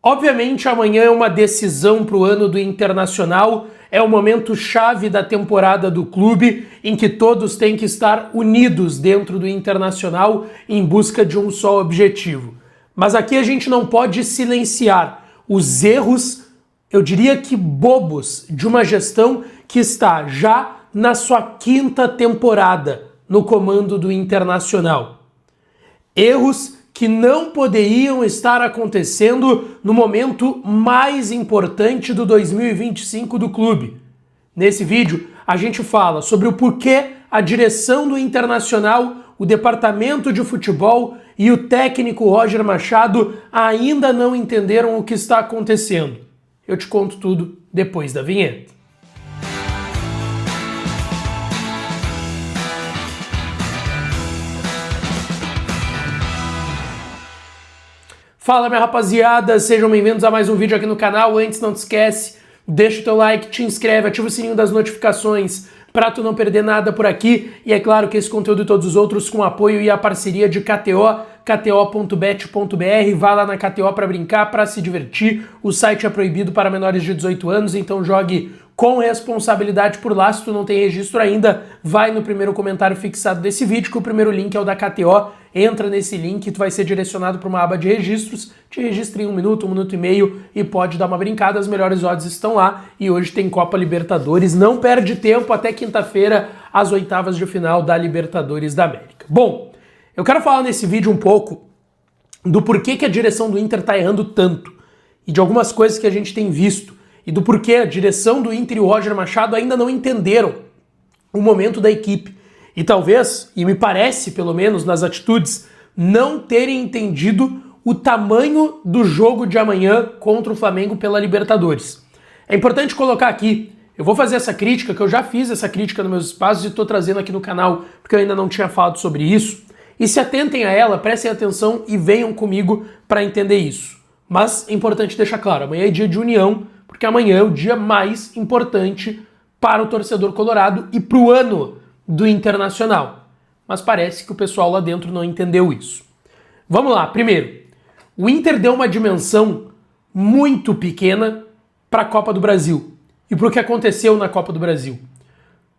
Obviamente amanhã é uma decisão para o ano do Internacional, é o momento chave da temporada do clube em que todos têm que estar unidos dentro do Internacional em busca de um só objetivo. Mas aqui a gente não pode silenciar os erros, eu diria que bobos, de uma gestão que está já na sua quinta temporada no comando do Internacional. Erros que não poderiam estar acontecendo no momento mais importante do 2025 do clube. Nesse vídeo, a gente fala sobre o porquê a direção do Internacional, o departamento de futebol e o técnico Roger Machado ainda não entenderam o que está acontecendo. Eu te conto tudo depois da vinheta. Fala, minha rapaziada, sejam bem-vindos a mais um vídeo aqui no canal. Antes, não te esquece, deixa o teu like, te inscreve, ativa o sininho das notificações para tu não perder nada por aqui. E é claro que esse conteúdo e todos os outros com o apoio e a parceria de KTO, kto.bet.br. Vá lá na KTO para brincar, para se divertir. O site é proibido para menores de 18 anos, então jogue com responsabilidade por lá. Se tu não tem registro ainda, vai no primeiro comentário fixado desse vídeo, que o primeiro link é o da KTO. Entra nesse link, tu vai ser direcionado para uma aba de registros, te registra em 1 minuto e meio e pode dar uma brincada, as melhores odds estão lá e hoje tem Copa Libertadores, não perde tempo até quinta-feira, as oitavas de final da Libertadores da América. Bom, eu quero falar nesse vídeo um pouco do porquê que a direção do Inter tá errando tanto e de algumas coisas que a gente tem visto e do porquê a direção do Inter e o Roger Machado ainda não entenderam o momento da equipe. E talvez, e me parece pelo menos nas atitudes, não terem entendido o tamanho do jogo de amanhã contra o Flamengo pela Libertadores. É importante colocar aqui, eu vou fazer essa crítica, que eu já fiz essa crítica nos meus espaços e estou trazendo aqui no canal, porque eu ainda não tinha falado sobre isso. E se atentem a ela, prestem atenção e venham comigo para entender isso. Mas é importante deixar claro, amanhã é dia de união, porque amanhã é o dia mais importante para o torcedor colorado e para o ano do Internacional. Mas parece que o pessoal lá dentro não entendeu isso. Vamos lá, primeiro, o Inter deu uma dimensão muito pequena para a Copa do Brasil e para o que aconteceu na Copa do Brasil.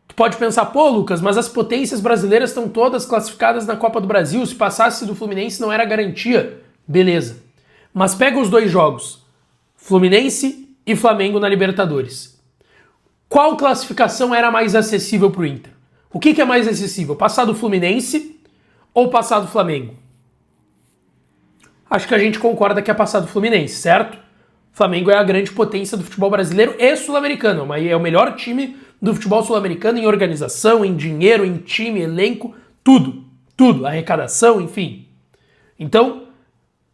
Tu pode pensar, pô Lucas, mas as potências brasileiras estão todas classificadas na Copa do Brasil, se passasse do Fluminense não era garantia. Beleza. Mas pega os dois jogos, Fluminense e Flamengo na Libertadores. Qual classificação era mais acessível para o Inter? O que é mais acessível? Passar do Fluminense ou passar do Flamengo? Acho que a gente concorda que é passar do Fluminense, certo? O Flamengo é a grande potência do futebol brasileiro e sul-americano. É o melhor time do futebol sul-americano em organização, em dinheiro, em time, elenco, tudo. Tudo, arrecadação, enfim. Então,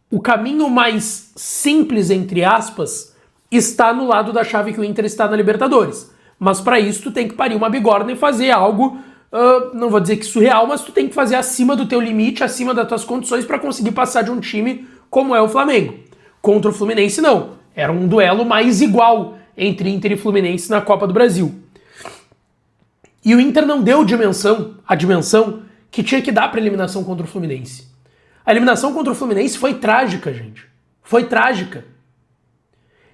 o caminho mais simples, entre aspas, está no lado da chave que o Inter está na Libertadores. Mas para isso tu tem que parir uma bigorna e fazer algo, não vou dizer que surreal, mas tu tem que fazer acima do teu limite, acima das tuas condições para conseguir passar de um time como é o Flamengo. Contra o Fluminense não, era um duelo mais igual entre Inter e Fluminense na Copa do Brasil. E o Inter não deu a dimensão que tinha que dar para a eliminação contra o Fluminense. A eliminação contra o Fluminense foi trágica, gente. Foi trágica.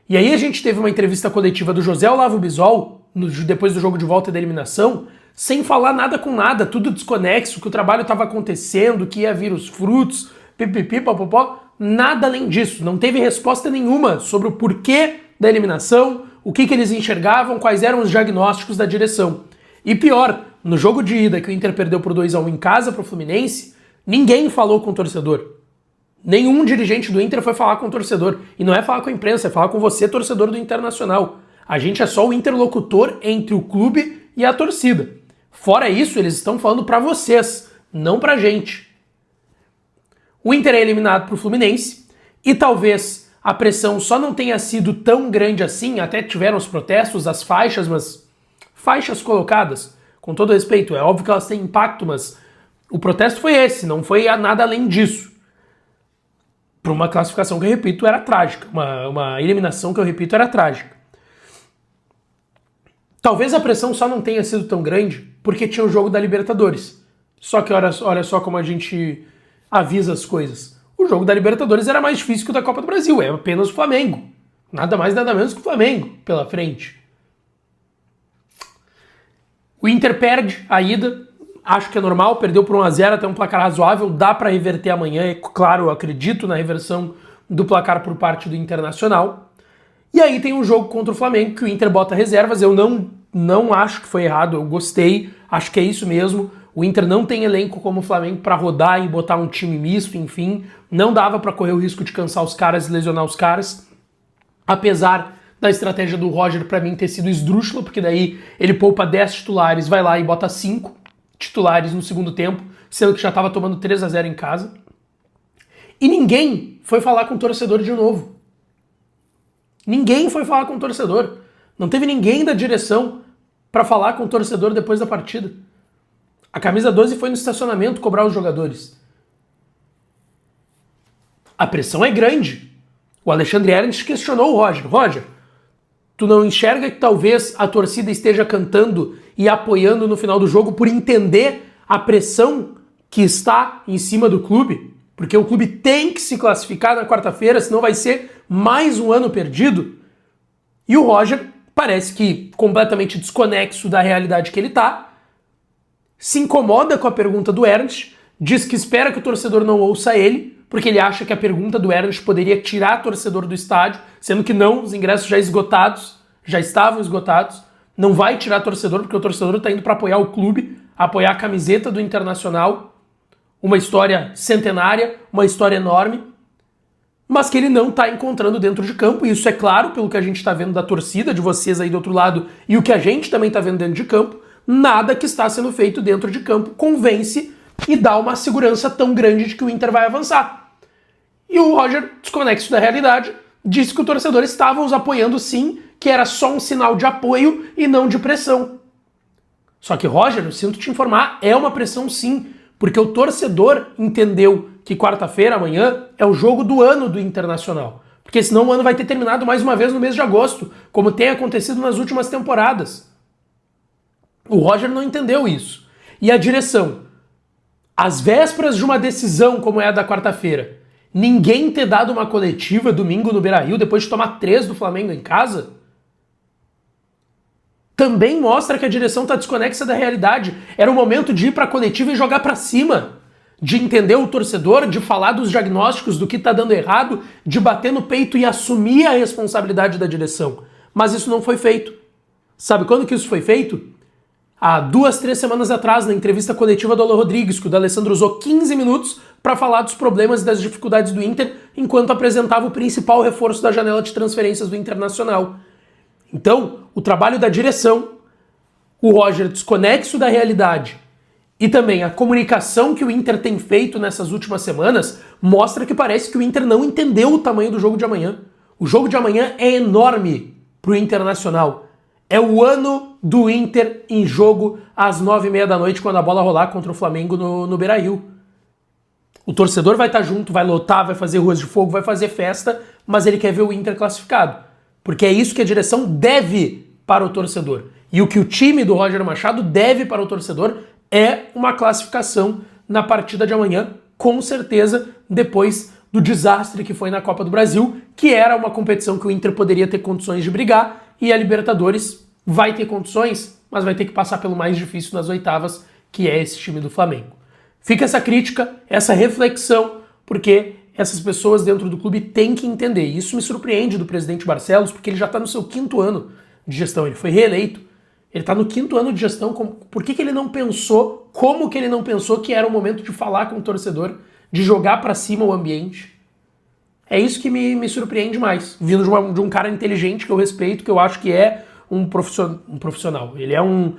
E aí a gente teve uma entrevista coletiva do José Olavo Bisol, depois do jogo de volta e da eliminação, sem falar nada com nada, tudo desconexo, que o trabalho estava acontecendo, que ia vir os frutos, pipipi, popopó, nada além disso. Não teve resposta nenhuma sobre o porquê da eliminação, o que eles enxergavam, quais eram os diagnósticos da direção. E pior, no jogo de ida que o Inter perdeu por 2-1 em casa para o Fluminense, ninguém falou com o torcedor. Nenhum dirigente do Inter foi falar com o torcedor. E não é falar com a imprensa, é falar com você, torcedor do Internacional. A gente é só o interlocutor entre o clube e a torcida. Fora isso, eles estão falando pra vocês, não pra gente. O Inter é eliminado pro Fluminense e talvez a pressão só não tenha sido tão grande assim, até tiveram os protestos, as faixas, mas faixas colocadas, com todo respeito, é óbvio que elas têm impacto, mas o protesto foi esse, não foi nada além disso. Para uma classificação que eu repito era trágica, uma eliminação que eu repito era trágica. Talvez a pressão só não tenha sido tão grande porque tinha o jogo da Libertadores. Só que olha só como a gente avisa as coisas. o jogo da Libertadores era mais difícil que o da Copa do Brasil, é apenas o Flamengo. Nada mais, nada menos que o Flamengo pela frente. O Inter perde a ida, acho que é normal, perdeu por 1-0, até um placar razoável, dá para reverter amanhã, é claro, eu acredito na reversão do placar por parte do Internacional. E aí tem um jogo contra o Flamengo, que o Inter bota reservas, eu não acho que foi errado, eu gostei, acho que é isso mesmo. O Inter não tem elenco como o Flamengo para rodar e botar um time misto, enfim, não dava para correr o risco de cansar os caras e lesionar os caras, apesar da estratégia do Roger para mim ter sido esdrúxula, porque daí ele poupa 10 titulares, vai lá e bota 5 titulares no segundo tempo, sendo que já estava tomando 3-0 em casa. E ninguém foi falar com o torcedor de novo. Ninguém foi falar com o torcedor. Não teve ninguém da direção para falar com o torcedor depois da partida. A camisa 12 foi no estacionamento cobrar os jogadores. A pressão é grande. O Alexandre Ernst questionou o Roger. Roger, tu não enxerga que talvez a torcida esteja cantando e apoiando no final do jogo por entender a pressão que está em cima do clube? Porque o clube tem que se classificar na quarta-feira, senão vai ser mais um ano perdido. E o Roger parece que completamente desconexo da realidade que ele está, se incomoda com a pergunta do Ernst, diz que espera que o torcedor não ouça ele, porque ele acha que a pergunta do Ernst poderia tirar o torcedor do estádio, sendo que não, os ingressos já estavam esgotados, não vai tirar torcedor, porque o torcedor está indo para apoiar o clube, apoiar a camiseta do Internacional, uma história centenária, uma história enorme, mas que ele não está encontrando dentro de campo, e isso é claro pelo que a gente está vendo da torcida, de vocês aí do outro lado, e o que a gente também está vendo dentro de campo. Nada que está sendo feito dentro de campo convence e dá uma segurança tão grande de que o Inter vai avançar. E o Roger, desconexo da realidade, disse que o torcedor estava os apoiando sim, que era só um sinal de apoio e não de pressão. Só que, Roger, eu sinto te informar, é uma pressão sim, porque o torcedor entendeu que quarta-feira, amanhã, é o jogo do ano do Internacional. Porque senão o ano vai ter terminado mais uma vez no mês de agosto, como tem acontecido nas últimas temporadas. O Roger não entendeu isso. E a direção, às vésperas de uma decisão como é a da quarta-feira, ninguém ter dado uma coletiva domingo no Beira-Rio depois de tomar 3 do Flamengo em casa, também mostra que a direção está desconexa da realidade. Era o momento de ir para a coletiva e jogar para cima, de entender o torcedor, de falar dos diagnósticos do que está dando errado, de bater no peito e assumir a responsabilidade da direção. Mas isso não foi feito. Sabe quando que isso foi feito? Há 2, 3 semanas atrás, na entrevista coletiva do Alô Rodrigues, que o D'Alessandro usou 15 minutos para falar dos problemas e das dificuldades do Inter, enquanto apresentava o principal reforço da janela de transferências do Internacional. Então, o trabalho da direção, o Roger desconexo da realidade e também a comunicação que o Inter tem feito nessas últimas semanas mostra que parece que o Inter não entendeu o tamanho do jogo de amanhã. O jogo de amanhã é enorme para o Internacional. É o ano do Inter em jogo às 9h30 da noite, quando a bola rolar contra o Flamengo no Beira-Rio. O torcedor vai estar junto, vai lotar, vai fazer ruas de fogo, vai fazer festa, mas ele quer ver o Inter classificado. Porque é isso que a direção deve para o torcedor. E o que o time do Roger Machado deve para o torcedor é uma classificação na partida de amanhã, com certeza, depois do desastre que foi na Copa do Brasil, que era uma competição que o Inter poderia ter condições de brigar, e a Libertadores vai ter condições, mas vai ter que passar pelo mais difícil nas oitavas, que é esse time do Flamengo. Fica essa crítica, essa reflexão, porque essas pessoas dentro do clube têm que entender. E isso me surpreende do presidente Barcelos, porque ele já está no seu 5º ano de gestão, ele foi reeleito. Ele está no 5º ano de gestão, por que ele não pensou, como que ele não pensou que era o momento de falar com o torcedor, de jogar para cima o ambiente? É isso que me surpreende mais, vindo de um cara inteligente que eu respeito, que eu acho que é um profissional. Ele é um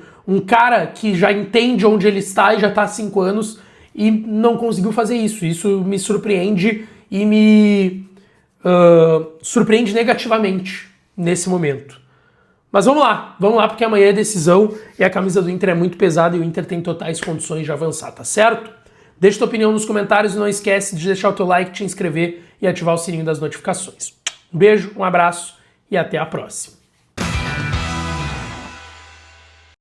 cara que já entende onde ele está e já está há 5 anos e não conseguiu fazer isso. Isso me surpreende e me surpreende negativamente nesse momento. Mas vamos lá porque amanhã é decisão e a camisa do Inter é muito pesada e o Inter tem totais condições de avançar, tá certo? Deixa tua opinião nos comentários e não esquece de deixar o teu like, te inscrever e ativar o sininho das notificações. Um beijo, um abraço e até a próxima.